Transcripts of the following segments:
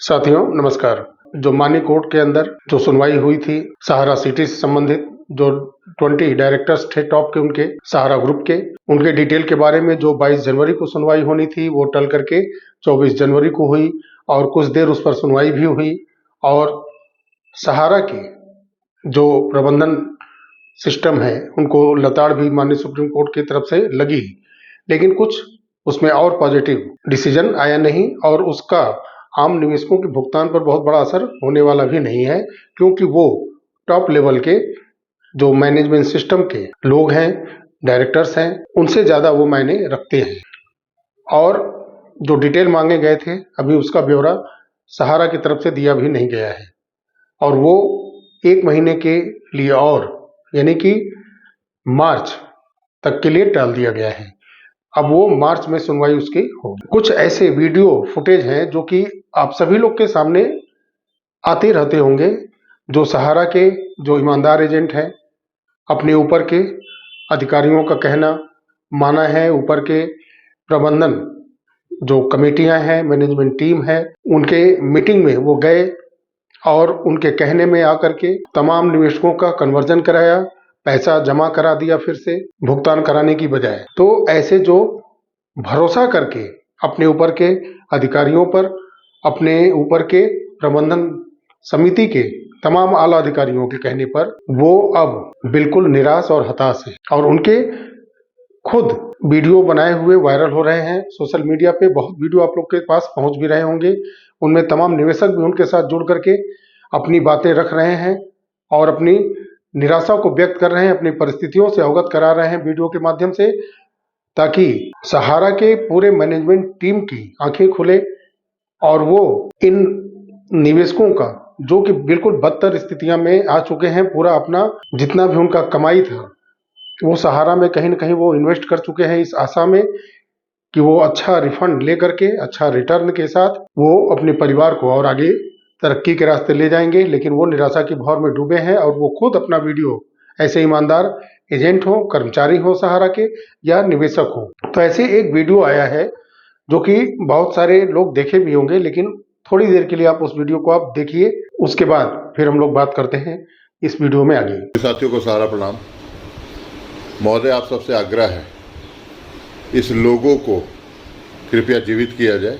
साथियों नमस्कार। जो मानी कोर्ट के अंदर जो सुनवाई हुई थी सहारा सिटी से संबंधित, जो 20 डायरेक्टर्स थे टॉप के उनके सहारा ग्रुप के, उनके डिटेल के बारे में जो 22 जनवरी को सुनवाई होनी थी वो टल करके 24 जनवरी को हुई और कुछ देर उस पर सुनवाई भी हुई। और सहारा के जो प्रबंधन सिस्टम है उनको लताड़ भी माननीय सुप्रीम कोर्ट की तरफ से लगी, लेकिन कुछ उसमें और पॉजिटिव डिसीजन आया नहीं और उसका आम निवेशकों के भुगतान पर बहुत बड़ा असर होने वाला भी नहीं है, क्योंकि वो टॉप लेवल के जो मैनेजमेंट सिस्टम के लोग हैं, डायरेक्टर्स हैं, उनसे ज़्यादा वो मायने रखते हैं। और जो डिटेल मांगे गए थे अभी उसका ब्यौरा सहारा की तरफ से दिया भी नहीं गया है और वो 1 महीने के लिए और यानी कि मार्च तक के लिए टाल दिया गया है। अब वो मार्च में सुनवाई उसकी होगी। कुछ ऐसे वीडियो फुटेज हैं जो कि आप सभी लोग के सामने आते रहते होंगे, जो सहारा के जो ईमानदार एजेंट हैं, अपने ऊपर के अधिकारियों का कहना माना है, ऊपर के प्रबंधन जो कमेटियां हैं, मैनेजमेंट टीम है, उनके मीटिंग में वो गए और उनके कहने में आकर के तमाम निवेशकों का कन्वर्जन कराया, पैसा जमा करा दिया फिर से भुगतान कराने की बजाय। तो ऐसे जो भरोसा करके अपने ऊपर के अधिकारियों पर, अपने ऊपर के प्रबंधन समिति के तमाम आला अधिकारियों के कहने पर वो अब बिल्कुल निराश और हताश हैं और उनके खुद वीडियो बनाए हुए वायरल हो रहे हैं सोशल मीडिया पे। बहुत वीडियो आप लोग के पास पहुंच भी रहे होंगे, उनमें तमाम निवेशक भी उनके साथ जुड़ करके अपनी बातें रख रहे हैं और अपनी निराशा को व्यक्त कर रहे हैं, अपनी परिस्थितियों से अवगत करा रहे हैं वीडियो के माध्यम से, ताकि सहारा के पूरे मैनेजमेंट टीम की आंखें खुले और वो इन निवेशकों का जो कि बिल्कुल बदतर स्थितियां में आ चुके हैं, पूरा अपना जितना भी उनका कमाई था वो सहारा में कहीं ना कहीं वो इन्वेस्ट कर चुके हैं इस आशा में कि वो अच्छा रिफंड लेकर के, अच्छा रिटर्न के साथ वो अपने परिवार को और आगे तरक्की के रास्ते ले जाएंगे। लेकिन वो निराशा की भौर में डूबे हैं और वो खुद अपना वीडियो, ऐसे ईमानदार एजेंट हो, कर्मचारी हो सहारा के या निवेशक हो, तो ऐसे एक वीडियो आया है जो कि बहुत सारे लोग देखे भी होंगे, लेकिन थोड़ी देर के लिए आप उस वीडियो को आप देखिए, उसके बाद फिर हम लोग बात करते हैं इस वीडियो में आगे। साथियों को सहारा प्रणाम। महोदय, आप सबसे आग्रह है इस लोगों को कृपया जीवित किया जाए।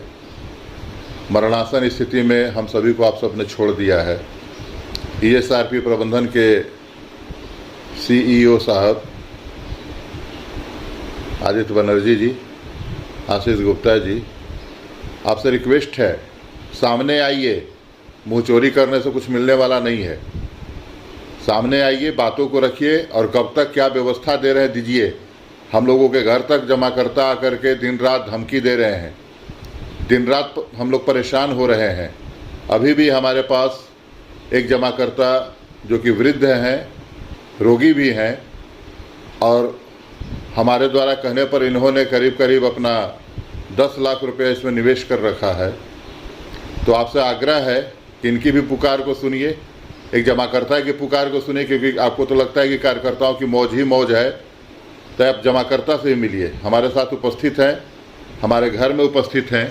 मरणासन स्थिति में हम सभी को आप सबने छोड़ दिया है। ESRP प्रबंधन के CEO साहब आदित्य बनर्जी जी, आशीष गुप्ता जी, आपसे रिक्वेस्ट है सामने आइए। मुँह चोरी करने से कुछ मिलने वाला नहीं है। सामने आइए, बातों को रखिए और कब तक क्या व्यवस्था दे रहे हैं दीजिए। हम लोगों के घर तक जमाकर्ता आकर के दिन रात धमकी दे रहे हैं, दिन रात हम लोग परेशान हो रहे हैं। अभी भी हमारे पास एक जमाकर्ता जो कि वृद्ध हैं, रोगी भी हैं और हमारे द्वारा कहने पर इन्होंने करीब करीब अपना 10 लाख रुपये इसमें निवेश कर रखा है। तो आपसे आग्रह है कि इनकी भी पुकार को सुनिए, एक जमाकर्ता की पुकार को सुनिए, क्योंकि आपको तो लगता है कि कार्यकर्ताओं की मौज ही मौज है, तो आप जमाकर्ता से ही मिलिए। हमारे साथ उपस्थित हैं, हमारे घर में उपस्थित हैं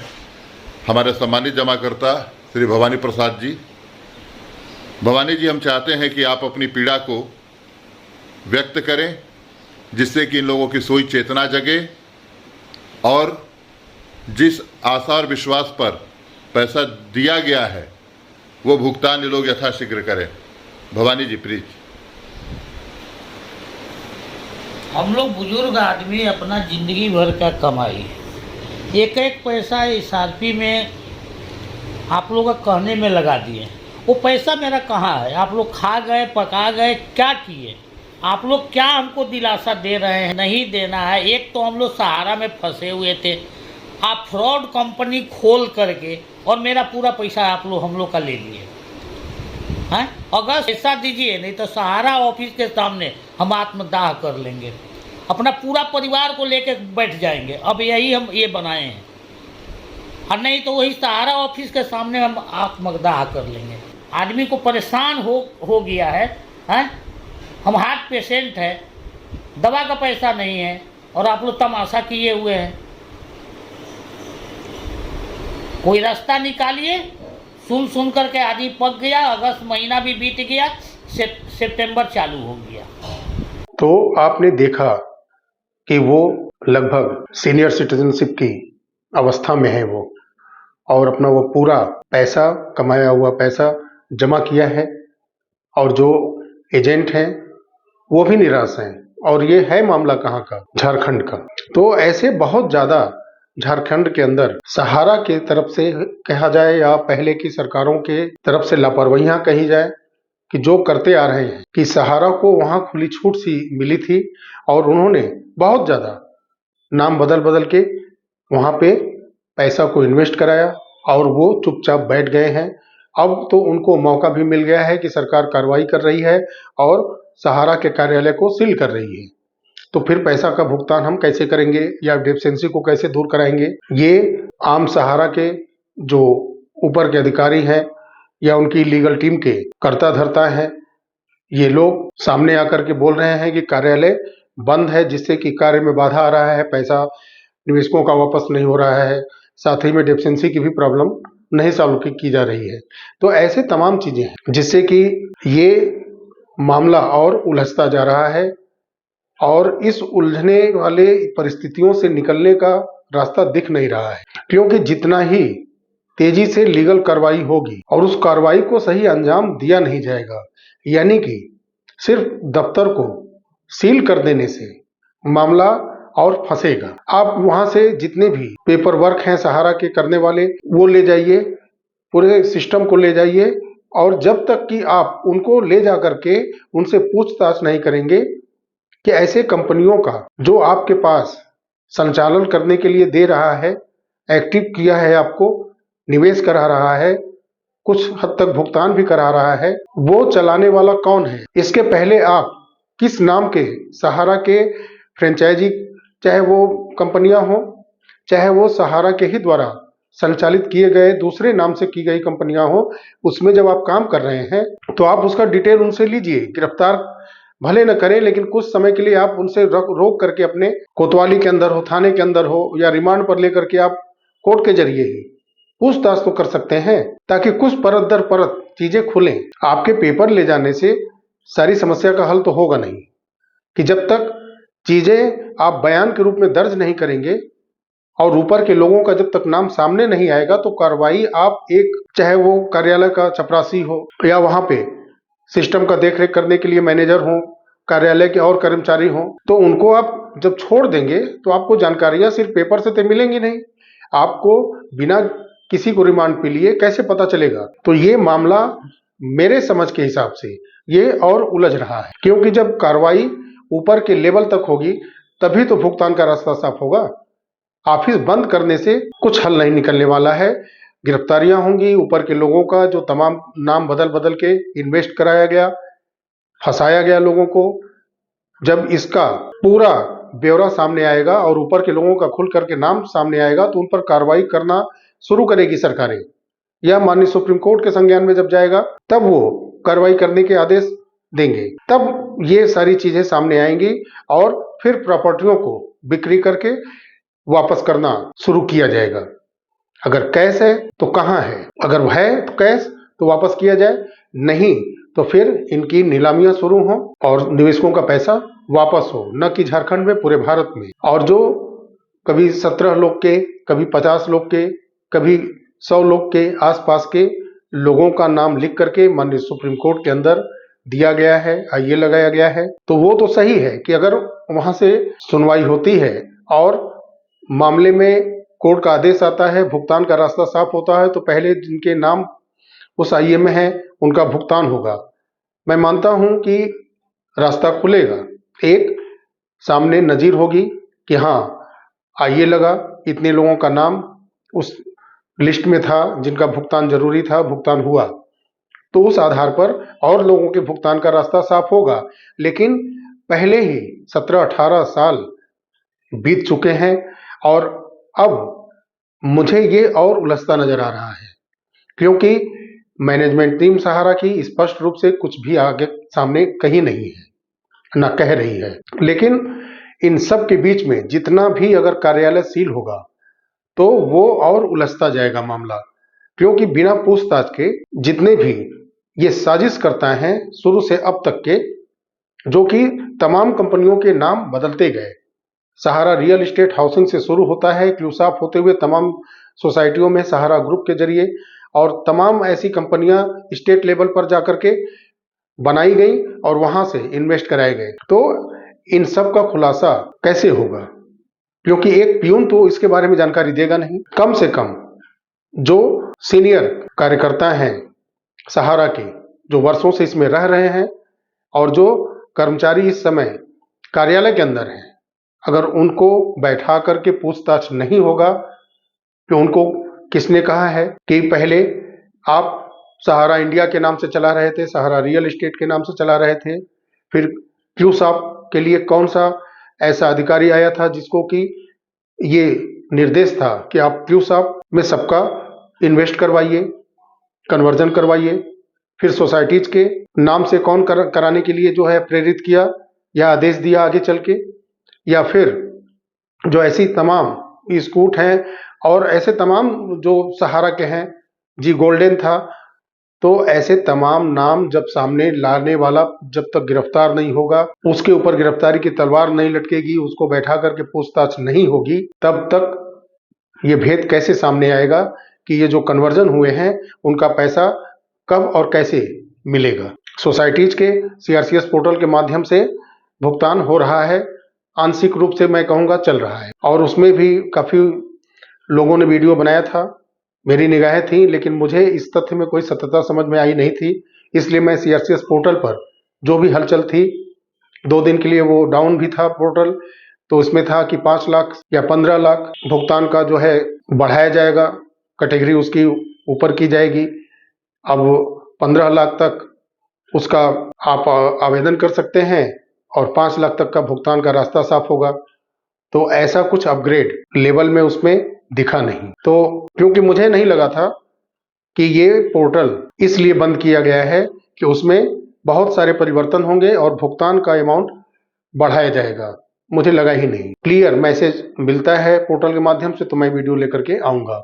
हमारे सम्मानित जमाकर्ता श्री भवानी प्रसाद जी। भवानी जी, हम चाहते हैं कि आप अपनी पीड़ा को व्यक्त करें, जिससे कि इन लोगों की सोई चेतना जगे और जिस आशा और विश्वास पर पैसा दिया गया है वो भुगतान ये लोग यथाशीघ्र करें। भवानी जी प्लीज। हम लोग बुजुर्ग आदमी अपना जिंदगी भर का कमाई, एक एक पैसा SRP में आप लोग कहने में लगा दिए। वो पैसा मेरा कहाँ है? आप लोग खा गए, पका गए, क्या किए? आप लोग क्या हमको दिलासा दे रहे हैं? नहीं देना है। एक तो हम लोग सहारा में फंसे हुए थे, आप फ्रॉड कंपनी खोल करके और मेरा पूरा पैसा आप लोग हम लोग का ले लिए हैं। अगर पैसा दीजिए, नहीं तो सहारा ऑफिस के सामने हम आत्मदाह कर लेंगे, अपना पूरा परिवार को लेकर बैठ जाएंगे। अब यही हम ये बनाए हैं, और नहीं तो वही सहारा ऑफिस के सामने हम आत्मदाह कर लेंगे। आदमी को परेशान हो गया है, हैं? हम हार्ट पेशेंट है, दवा का पैसा नहीं है और आप लोग तमाशा किए हुए हैं। कोई रास्ता निकालिए, सुन करके आदि पक गया, अगस्त महीना भी बीत गया, सितंबर चालू हो गया। तो आपने देखा कि वो लगभग सीनियर सिटीजनशिप की अवस्था में है वो, और अपना वो पूरा पैसा, कमाया हुआ पैसा जमा किया है, और जो एजेंट हैं वो भी निराश हैं। और ये है मामला कहाँ का? झारखंड का। तो ऐसे बहुत ज्यादा झारखंड के अंदर सहारा के तरफ से कहा जाए या पहले की सरकारों के तरफ से लापरवाहियां कही जाए कि जो करते आ रहे हैं कि सहारा को वहां खुली छूट सी मिली थी, और उन्होंने बहुत ज्यादा नाम बदल बदल के वहां पे पैसा को इन्वेस्ट कराया, और वो चुपचाप बैठ गए हैं। अब तो उनको मौका भी मिल गया है कि सरकार कार्रवाई कर रही है और सहारा के कार्यालय को सील कर रही है। तो फिर पैसा का भुगतान हम कैसे करेंगे या डेफिशिएंसी को कैसे दूर कराएंगे? ये आम सहारा के जो ऊपर के अधिकारी हैं या उनकी लीगल टीम के कर्ता धर्ता हैं, ये लोग सामने आकर के बोल रहे हैं कि कार्यालय बंद है, जिससे कि कार्य में बाधा आ रहा है, पैसा निवेशकों का वापस नहीं हो रहा है, साथ ही में डेफिशिएंसी की भी प्रॉब्लम नहीं सॉल्व की जा रही है। तो ऐसे तमाम चीजें हैं जिससे कि ये मामला और उलझता जा रहा है, और इस उलझने वाले परिस्थितियों से निकलने का रास्ता दिख नहीं रहा है, क्योंकि जितना ही तेजी से लीगल कार्रवाई होगी और उस कार्रवाई को सही अंजाम दिया नहीं जाएगा, यानी कि सिर्फ दफ्तर को सील कर देने से मामला और फंसेगा। आप वहां से जितने भी पेपर वर्क हैं सहारा के करने वाले, वो ले जाइए, पूरे सिस्टम को ले जाइए, और जब तक कि आप उनको ले जा करके उनसे पूछताछ नहीं करेंगे कि ऐसे कंपनियों का जो आपके पास संचालन करने के लिए दे रहा है, एक्टिव किया है, आपको निवेश करा रहा है, कुछ हद तक भुगतान भी करा रहा है, वो चलाने वाला कौन है? इसके पहले आप किस नाम के सहारा के फ्रेंचाइजी, चाहे वो कंपनियां हो, चाहे वो सहारा के ही द्वारा संचालित किए गए दूसरे नाम से की गई कंपनियां हो, उसमें जब आप काम कर रहे हैं तो आप उसका डिटेल उनसे लीजिए। गिरफ्तार भले न करें, लेकिन कुछ समय के लिए आप उनसे रोक करके अपने कोतवाली के अंदर हो, थाने के अंदर हो, या रिमांड पर लेकर के आप कोर्ट के जरिए ही पूछताछ तो कर सकते हैं, ताकि कुछ परत दर परत चीजें खुलें। आपके पेपर ले जाने से सारी समस्या का हल तो होगा नहीं, कि जब तक चीजें आप बयान के रूप में दर्ज नहीं करेंगे और ऊपर के लोगों का जब तक नाम सामने नहीं आएगा, तो कार्रवाई आप एक, चाहे वो कार्यालय का चपरासी हो या वहां पे सिस्टम का देखरेख करने के लिए मैनेजर हो, कार्यालय के और कर्मचारी हो, तो उनको आप जब छोड़ देंगे तो आपको जानकारियां सिर्फ पेपर से तो मिलेंगी नहीं, आपको बिना किसी को रिमांड पे लिए कैसे पता चलेगा? तो ये मामला मेरे समझ के हिसाब से ये और उलझ रहा है, क्योंकि जब कार्रवाई ऊपर के लेवल तक होगी तभी तो भुगतान का रास्ता साफ होगा। ऑफिस बंद करने से कुछ हल नहीं निकलने वाला है। गिरफ्तारियां होंगी, ऊपर के लोगों का जो तमाम नाम बदल बदल के इन्वेस्ट कराया गया, फंसाया गया लोगों को, जब इसका पूरा ब्यौरा सामने आएगा और ऊपर के लोगों का खुल करके नाम सामने आएगा, तो उन पर कार्रवाई करना शुरू करेगी सरकारें, या माननीय सुप्रीम कोर्ट के संज्ञान में जब जाएगा तब वो कार्रवाई करने के आदेश देंगे, तब ये सारी चीजें सामने आएंगी और फिर प्रॉपर्टियों को बिक्री करके वापस करना शुरू किया जाएगा। अगर कैश है तो कहाँ है, अगर है तो कैश तो वापस किया जाए, नहीं तो फिर इनकी नीलामियां शुरू हो और निवेशकों का पैसा वापस हो, न कि झारखंड में, पूरे भारत में। और जो कभी 17 लोग के, कभी 50 लोग के, कभी 100 लोग के आसपास के लोगों का नाम लिख करके माननीय सुप्रीम कोर्ट के अंदर दिया गया है, आईए लगाया गया है, तो वो तो सही है कि अगर वहां से सुनवाई होती है और मामले में कोर्ट का आदेश आता है, भुगतान का रास्ता साफ होता है, तो पहले जिनके नाम उस आईए में है उनका भुगतान होगा। मैं मानता हूं कि रास्ता खुलेगा, एक सामने नजीर होगी कि हाँ आईए लगा, इतने लोगों का नाम उस लिस्ट में था जिनका भुगतान जरूरी था, भुगतान हुआ, तो उस आधार पर और लोगों के भुगतान का रास्ता साफ होगा। लेकिन पहले ही 17-18 साल बीत चुके हैं और अब मुझे ये और उलझता नजर आ रहा है, क्योंकि मैनेजमेंट टीम सहारा की स्पष्ट रूप से कुछ भी आगे सामने कहीं नहीं है, ना कह रही है। लेकिन इन सब के बीच में जितना भी अगर कार्यालय सील होगा तो वो और उलझता जाएगा मामला। क्योंकि बिना पूछताछ के जितने भी ये साजिश करता है शुरू से अब तक के, जो कि तमाम कंपनियों के नाम बदलते गए। सहारा रियल एस्टेट हाउसिंग से शुरू होता है, क्लूसाफ होते हुए तमाम सोसाइटियों में सहारा ग्रुप के जरिए, और तमाम ऐसी कंपनियां स्टेट लेवल पर जाकर के बनाई गई और वहां से इन्वेस्ट कराए गए। तो इन सब का खुलासा कैसे होगा, क्योंकि एक पियून तो इसके बारे में जानकारी देगा नहीं। कम से कम जो सीनियर कार्यकर्ता हैं सहारा के, जो वर्षों से इसमें रह रहे हैं और जो कर्मचारी इस समय कार्यालय के अंदर हैं, अगर उनको बैठा करके पूछताछ नहीं होगा कि उनको किसने कहा है कि पहले आप सहारा इंडिया के नाम से चला रहे थे, सहारा रियल एस्टेट के नाम से चला रहे थे, फिर क्लूसाफ के लिए कौन सा ऐसा अधिकारी आया था जिसको कि ये निर्देश था कि आप क्लूसाफ में सबका इन्वेस्ट करवाइए, कन्वर्जन करवाइए, फिर सोसाइटीज के नाम से कौन कराने के लिए जो है प्रेरित किया या आदेश दिया आगे चल के, या फिर जो ऐसी तमाम स्कूट हैं और ऐसे तमाम जो सहारा के हैं, जी गोल्डन था। तो ऐसे तमाम नाम जब सामने लाने वाला जब तक गिरफ्तार नहीं होगा, उसके ऊपर गिरफ्तारी की तलवार नहीं लटकेगी, उसको बैठा करके पूछताछ नहीं होगी, तब तक ये भेद कैसे सामने आएगा कि ये जो कन्वर्जन हुए हैं उनका पैसा कब और कैसे मिलेगा। सोसाइटीज के सीआरसीएस पोर्टल के माध्यम से भुगतान हो रहा है, आंशिक रूप से मैं कहूँगा चल रहा है, और उसमें भी काफ़ी लोगों ने वीडियो बनाया था, मेरी निगाहें थी, लेकिन मुझे इस तथ्य में कोई सत्यता समझ में आई नहीं थी। इसलिए मैं सीआरसीएस पोर्टल पर जो भी हलचल थी, 2 दिन के लिए वो डाउन भी था पोर्टल, तो उसमें था कि 5 लाख या 15 लाख भुगतान का जो है बढ़ाया जाएगा, कैटेगरी उसकी ऊपर की जाएगी। अब 15 लाख तक उसका आप आवेदन कर सकते हैं और 5 लाख तक का भुगतान का रास्ता साफ होगा। तो ऐसा कुछ अपग्रेड लेवल में उसमें दिखा नहीं। तो क्योंकि मुझे नहीं लगा था कि ये पोर्टल इसलिए बंद किया गया है कि उसमें बहुत सारे परिवर्तन होंगे और भुगतान का अमाउंट बढ़ाया जाएगा, मुझे लगा ही नहीं। क्लियर मैसेज मिलता है पोर्टल के माध्यम से, तो मैं वीडियो लेकर के आऊंगा।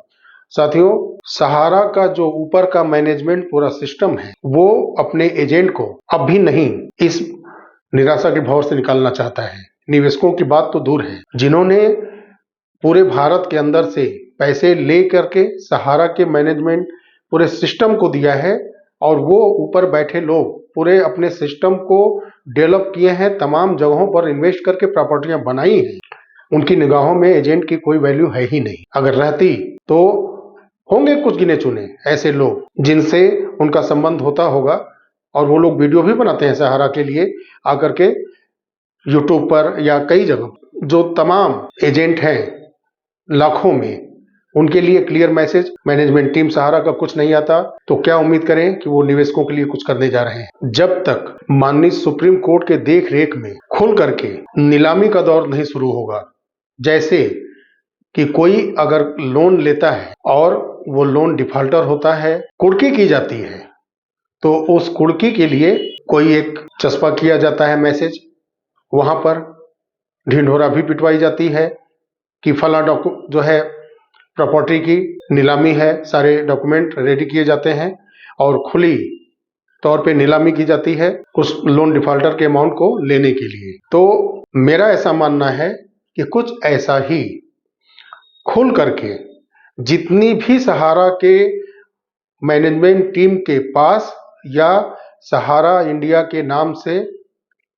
साथियों, सहारा का जो ऊपर का मैनेजमेंट पूरा सिस्टम है, वो अपने एजेंट को अब भी नहीं इस निराशा के भंवर से निकालना चाहता है। निवेशकों की बात तो दूर है, जिन्होंने पूरे भारत के अंदर से पैसे ले करके सहारा के मैनेजमेंट पूरे सिस्टम को दिया है, और वो ऊपर बैठे लोग पूरे अपने सिस्टम को डेवलप किए हैं, तमाम जगहों पर इन्वेस्ट करके प्रॉपर्टियां बनाई हैं, उनकी निगाहों में एजेंट की कोई वैल्यू है ही नहीं। अगर रहती तो होंगे कुछ गिने चुने ऐसे लोग जिनसे उनका संबंध होता होगा, और वो लोग वीडियो भी बनाते हैं सहारा के लिए आकर के यूट्यूब पर या कई जगह। जो तमाम एजेंट हैं लाखों में, उनके लिए क्लियर मैसेज मैनेजमेंट टीम सहारा का कुछ नहीं आता, तो क्या उम्मीद करें कि वो निवेशकों के लिए कुछ करने जा रहे हैं। जब तक माननीय सुप्रीम कोर्ट के देख रेख में खुल करके नीलामी का दौर नहीं शुरू होगा, जैसे कि कोई अगर लोन लेता है और वो लोन डिफॉल्टर होता है, कुर्की की जाती है, तो उस कुर्की के लिए कोई एक चस्पा किया जाता है मैसेज, वहां पर ढिंढोरा भी पिटवाई जाती है कि फला जो है प्रॉपर्टी की नीलामी है, सारे डॉक्यूमेंट रेडी किए जाते हैं और खुली तौर पे नीलामी की जाती है उस लोन डिफॉल्टर के अमाउंट को लेने के लिए। तो मेरा ऐसा मानना है कि कुछ ऐसा ही खुल करके जितनी भी सहारा के मैनेजमेंट टीम के पास या सहारा इंडिया के नाम से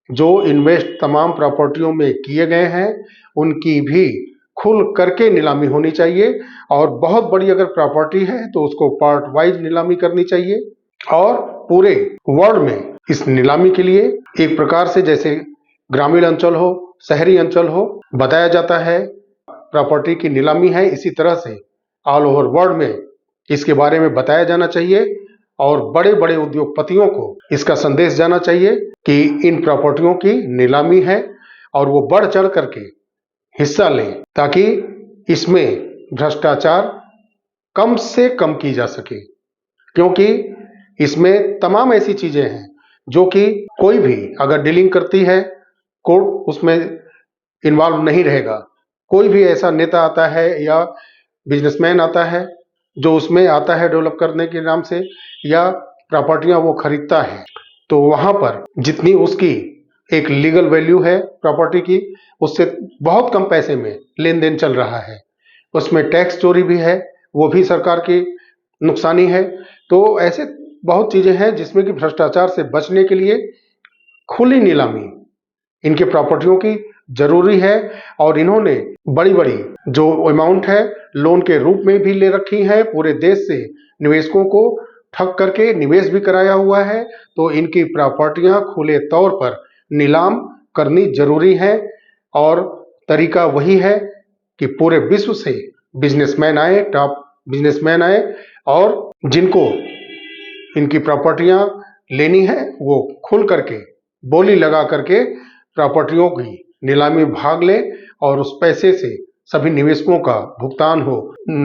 जो इन्वेस्ट तमाम प्रॉपर्टियों में किए गए हैं, उनकी भी खुल करके नीलामी होनी चाहिए, और बहुत बड़ी अगर प्रॉपर्टी है तो उसको पार्ट वाइज नीलामी करनी चाहिए, और पूरे वर्ल्ड में इस नीलामी के लिए एक प्रकार से जैसे ग्रामीण अंचल हो, शहरी अंचल हो, बताया जाता है प्रॉपर्टी की नीलामी है, इसी तरह से ऑल ओवर वर्ल्ड में इसके बारे में बताया जाना चाहिए, और बड़े बड़े उद्योगपतियों को इसका संदेश जाना चाहिए कि इन प्रॉपर्टियों की नीलामी है और वो बढ़ चढ़ करके हिस्सा लें, ताकि इसमें भ्रष्टाचार कम से कम की जा सके। क्योंकि इसमें तमाम ऐसी चीजें हैं जो कि कोई भी अगर डीलिंग करती है, कोर्ट उसमें इन्वॉल्व नहीं रहेगा। कोई भी ऐसा नेता आता है या बिजनेसमैन आता है जो उसमें आता है डेवलप करने के नाम से, या प्रॉपर्टियां वो खरीदता है, तो वहां पर जितनी उसकी एक लीगल वैल्यू है प्रॉपर्टी की, उससे बहुत कम पैसे में लेन देन चल रहा है। उसमें टैक्स चोरी भी है, वो भी सरकार की नुकसानी है। तो ऐसे बहुत चीजें हैं जिसमें कि भ्रष्टाचार से बचने के लिए खुली नीलामी इनके प्रॉपर्टियों की जरूरी है। और इन्होंने बड़ी बड़ी जो अमाउंट है लोन के रूप में भी ले रखी है, पूरे देश से निवेशकों को ठग करके निवेश भी कराया हुआ है। तो इनकी प्रॉपर्टियां खुले तौर पर नीलाम करनी जरूरी है। और तरीका वही है कि पूरे विश्व से बिजनेसमैन आए, टॉप बिजनेसमैन आए, और जिनको इनकी प्रॉपर्टियां लेनी है वो खुल करके बोली लगा करके प्रॉपर्टियों की नीलामी में भाग ले, और उस पैसे से सभी निवेशकों का भुगतान हो।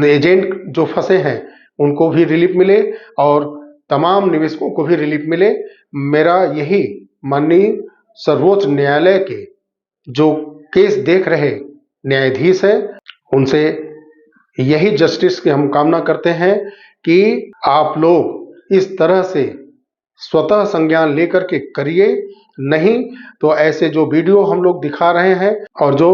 एजेंट जो फंसे हैं उनको भी रिलीफ मिले और तमाम निवेशकों को भी रिलीफ मिले। मेरा यही माननीय सर्वोच्च न्यायालय के जो केस देख रहे न्यायाधीश है उनसे यही जस्टिस की हम कामना करते हैं कि आप लोग इस तरह से स्वतः संज्ञान लेकर के करिए, नहीं तो ऐसे जो वीडियो हम लोग दिखा रहे हैं और जो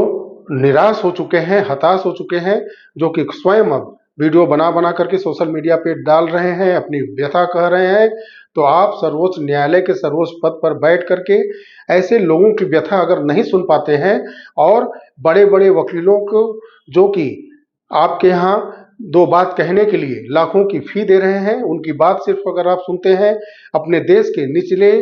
निराश हो चुके हैं, हताश हो चुके हैं, जो कि स्वयं अब वीडियो बना बना करके सोशल मीडिया पे डाल रहे हैं, अपनी व्यथा कह रहे हैं, तो आप सर्वोच्च न्यायालय के सर्वोच्च पद पर बैठ करके ऐसे लोगों की व्यथा अगर नहीं सुन पाते हैं, और बड़े बड़े वकीलों को जो कि आपके यहाँ दो बात कहने के लिए लाखों की फी दे रहे हैं, उनकी बात सिर्फ अगर आप सुनते हैं, अपने देश के निचले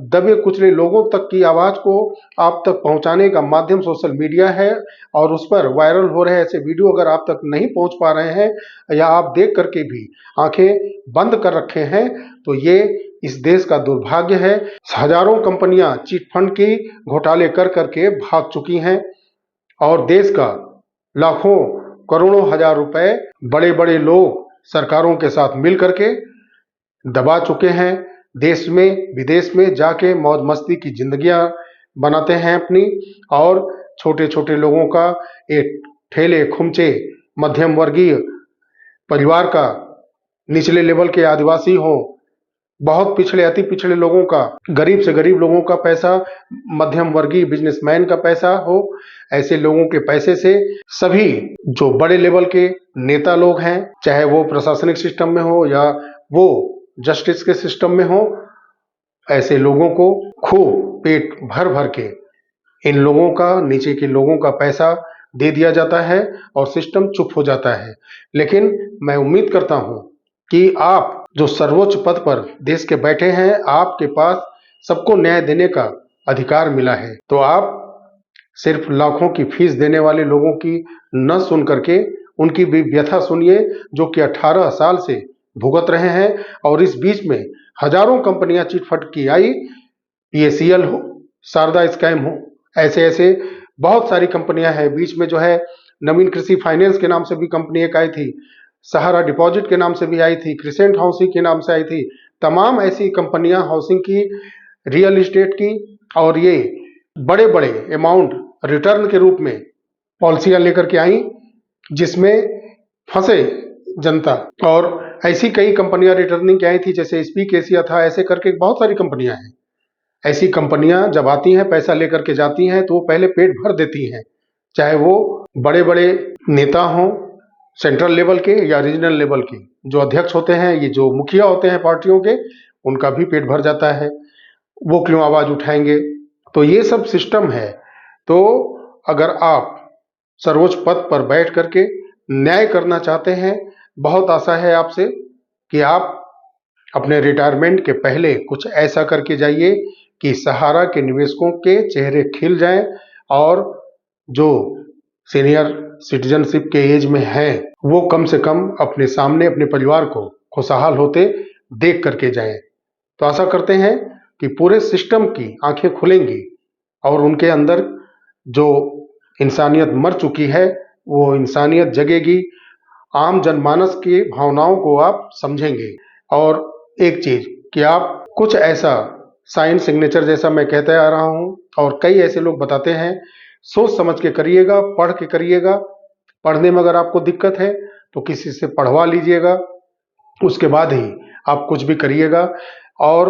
दबे कुचले लोगों तक की आवाज को आप तक पहुंचाने का माध्यम सोशल मीडिया है, और उस पर वायरल हो रहे ऐसे वीडियो अगर आप तक नहीं पहुंच पा रहे हैं, या आप देख करके भी आंखें बंद कर रखे हैं, तो ये इस देश का दुर्भाग्य है। हजारों कंपनियां चिट फंड की घोटाले कर करके भाग चुकी हैं, और देश का लाखों करोड़ों हजार रुपए बड़े बड़े लोग सरकारों के साथ मिल करके दबा चुके हैं। देश में विदेश में जाके मौज मस्ती की जिंदगियां बनाते हैं अपनी, और छोटे छोटे लोगों का एक ठेले खुमचे मध्यम वर्गीय परिवार का, निचले लेवल के आदिवासी हो, बहुत पिछड़े अति पिछड़े लोगों का, गरीब से गरीब लोगों का पैसा, मध्यम वर्गीय बिजनेसमैन का पैसा हो, ऐसे लोगों के पैसे से सभी जो बड़े लेवल के नेता लोग हैं, चाहे वो प्रशासनिक सिस्टम में हो या वो जस्टिस के सिस्टम में हो, ऐसे लोगों को खूब पेट भर भर के इन लोगों का, नीचे के लोगों का पैसा दे दिया जाता है और सिस्टम चुप हो जाता है। लेकिन मैं उम्मीद करता हूं कि आप जो सर्वोच्च पद पर देश के बैठे हैं, आपके पास सबको न्याय देने का अधिकार मिला है, तो आप सिर्फ लाखों की फीस देने वाले लोगों की न सुन करके उनकी भी व्यथा सुनिए, जो कि 18 साल से भुगत रहे हैं। और इस बीच में हजारों कंपनियां चिटफंड की आई, PACL हो, शारदा स्कैम हो, ऐसे ऐसे बहुत सारी कंपनियां हैं। बीच में जो है नवीन कृषि फाइनेंस के नाम से भी कंपनी एक आई थी, सहारा डिपॉजिट के नाम से भी आई थी, क्रिसेंट हाउसिंग के नाम से आई थी। तमाम ऐसी कंपनियां हाउसिंग की, रियल एस्टेट की, और ये बड़े बड़े अमाउंट रिटर्न के रूप में पॉलिसियां लेकर के आई, जिसमें फंसे जनता। और ऐसी कई कंपनियां रिटर्निंग की आई थी, जैसे स्पीक एशिया था, ऐसे करके बहुत सारी कंपनियां हैं। ऐसी कंपनियां जब आती हैं, पैसा लेकर के जाती हैं, तो वो पहले पेट भर देती हैं, चाहे वो बड़े बड़े नेता हों, सेंट्रल लेवल के या रीजनल लेवल के जो अध्यक्ष होते हैं, ये जो मुखिया होते हैं पार्टियों के, उनका भी पेट भर जाता है। वो क्यों आवाज उठाएंगे? तो ये सब सिस्टम है। तो अगर आप सर्वोच्च पद पर बैठ करके न्याय करना चाहते हैं, बहुत आशा है आपसे कि आप अपने रिटायरमेंट के पहले कुछ ऐसा करके जाइए कि सहारा के निवेशकों के चेहरे खिल जाएं, और जो सीनियर सिटीजनशिप के एज में हैं, वो कम से कम अपने सामने अपने परिवार को खुशहाल होते देख करके जाएं। तो आशा करते हैं कि पूरे सिस्टम की आंखें खुलेंगी और उनके अंदर जो इंसानियत मर चुकी है वो इंसानियत जगेगी। आम जनमानस की भावनाओं को आप समझेंगे। और एक चीज कि आप कुछ ऐसा साइन सिग्नेचर, जैसा मैं कहते आ रहा हूं और कई ऐसे लोग बताते हैं, सोच समझ के करिएगा, पढ़ के करिएगा। पढ़ने में अगर आपको दिक्कत है तो किसी से पढ़वा लीजिएगा, उसके बाद ही आप कुछ भी करिएगा। और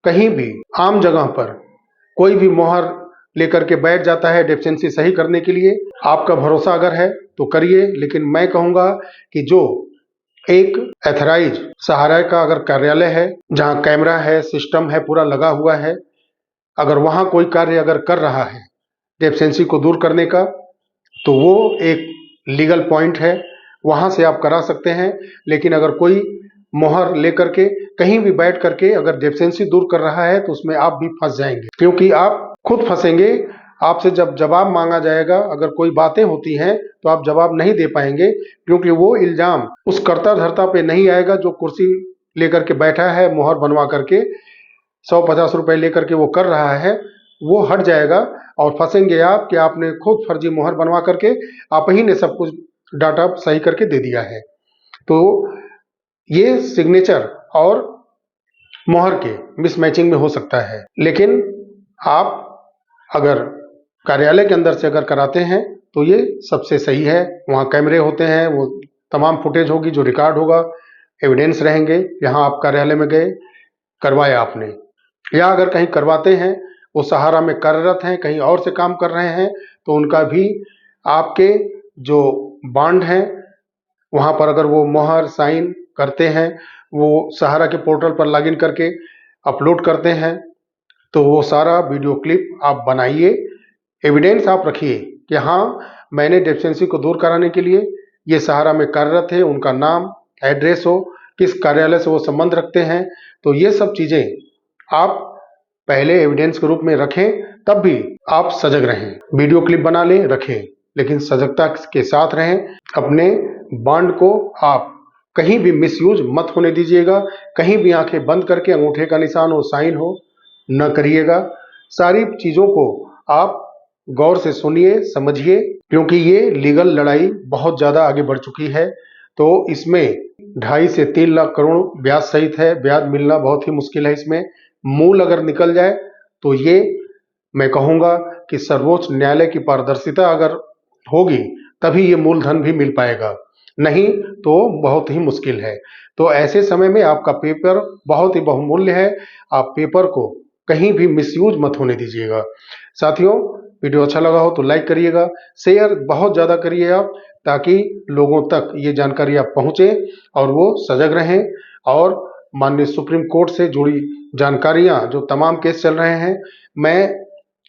कहीं भी आम जगह पर कोई भी मोहर लेकर के बैठ जाता है डेफिशिएंसी सही करने के लिए, आपका भरोसा अगर है तो करिए, लेकिन मैं कहूँगा कि जो एक एथराइज सहारा का अगर कार्यालय है, जहाँ कैमरा है, सिस्टम है, पूरा लगा हुआ है, अगर वहाँ कोई कार्य अगर कर रहा है डेफिशिएंसी को दूर करने का, तो वो एक लीगल पॉइंट है, वहाँ से आप करा सकते हैं। लेकिन अगर कोई मोहर लेकर के कहीं भी बैठ करके अगर डेफिशिएंसी दूर कर रहा है तो उसमें आप भी फंस जाएंगे, क्योंकि आप खुद फंसेंगे। आपसे जब जवाब मांगा जाएगा, अगर कोई बातें होती हैं तो आप जवाब नहीं दे पाएंगे, क्योंकि वो इल्जाम उस कर्ता धर्ता पे नहीं आएगा जो कुर्सी लेकर के बैठा है, मोहर बनवा करके 150 रुपए लेकर के वो कर रहा है, वो हट जाएगा और फंसेंगे आप कि आपने खुद फर्जी मोहर बनवा करके आप ही ने सब कुछ डाटा सही करके दे दिया है। तो ये सिग्नेचर और मोहर के मिसमैचिंग में हो सकता है। लेकिन आप अगर कार्यालय के अंदर से अगर कराते हैं तो ये सबसे सही है। वहाँ कैमरे होते हैं, वो तमाम फुटेज होगी जो रिकॉर्ड होगा, एविडेंस रहेंगे, यहाँ आप कार्यालय में गए, करवाया आपने, या अगर कहीं करवाते हैं वो सहारा में कार्यरत हैं, कहीं और से काम कर रहे हैं, तो उनका भी आपके जो बॉन्ड हैं वहाँ पर अगर वो मोहर साइन करते हैं, वो सहारा के पोर्टल पर लॉगिन करके अपलोड करते हैं, तो वो सारा वीडियो क्लिप आप बनाइए, एविडेंस आप रखिए कि हाँ मैंने डेफिशिएंसी को दूर कराने के लिए ये सहारा में कार्यरत है, उनका नाम, एड्रेस हो, किस कार्यालय से वो संबंध रखते हैं, तो ये सब चीज़ें आप पहले एविडेंस के रूप में रखें, तब भी आप सजग रहें। वीडियो क्लिप बना लें, रखें, लेकिन सजगता के साथ रहें। अपने बॉन्ड को आप कहीं भी मिसयूज मत होने दीजिएगा, कहीं भी आंखें बंद करके अंगूठे का निशान हो, साइन हो, न करिएगा। सारी चीज़ों को आप गौर से सुनिए, समझिए, क्योंकि ये लीगल लड़ाई बहुत ज़्यादा आगे बढ़ चुकी है। तो इसमें 2.5 से 3 लाख करोड़ ब्याज सहित है, ब्याज मिलना बहुत ही मुश्किल है। इसमें मूल अगर निकल जाए तो ये मैं कहूँगा कि सर्वोच्च न्यायालय की पारदर्शिता अगर होगी तभी ये मूलधन भी मिल पाएगा, नहीं तो बहुत ही मुश्किल है। तो ऐसे समय में आपका पेपर बहुत ही बहुमूल्य है, आप पेपर को कहीं भी मिसयूज मत होने दीजिएगा। साथियों, वीडियो अच्छा लगा हो तो लाइक करिएगा, शेयर बहुत ज़्यादा करिए आप, ताकि लोगों तक ये जानकारी आप पहुँचे और वो सजग रहें। और माननीय सुप्रीम कोर्ट से जुड़ी जानकारियाँ, जो तमाम केस चल रहे हैं, मैं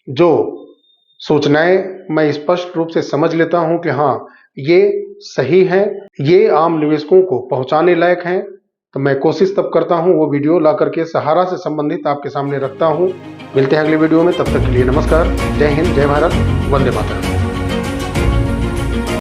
जो सूचनाएं मैं स्पष्ट रूप से समझ लेता हूं कि हाँ ये सही है, ये आम निवेशकों को पहुंचाने लायक हैं, तो मैं कोशिश तब करता हूं वो वीडियो ला करके सहारा से संबंधित आपके सामने रखता हूं। मिलते हैं अगले वीडियो में, तब तक के लिए नमस्कार, जय हिंद, जय भारत, वंदे मातरम।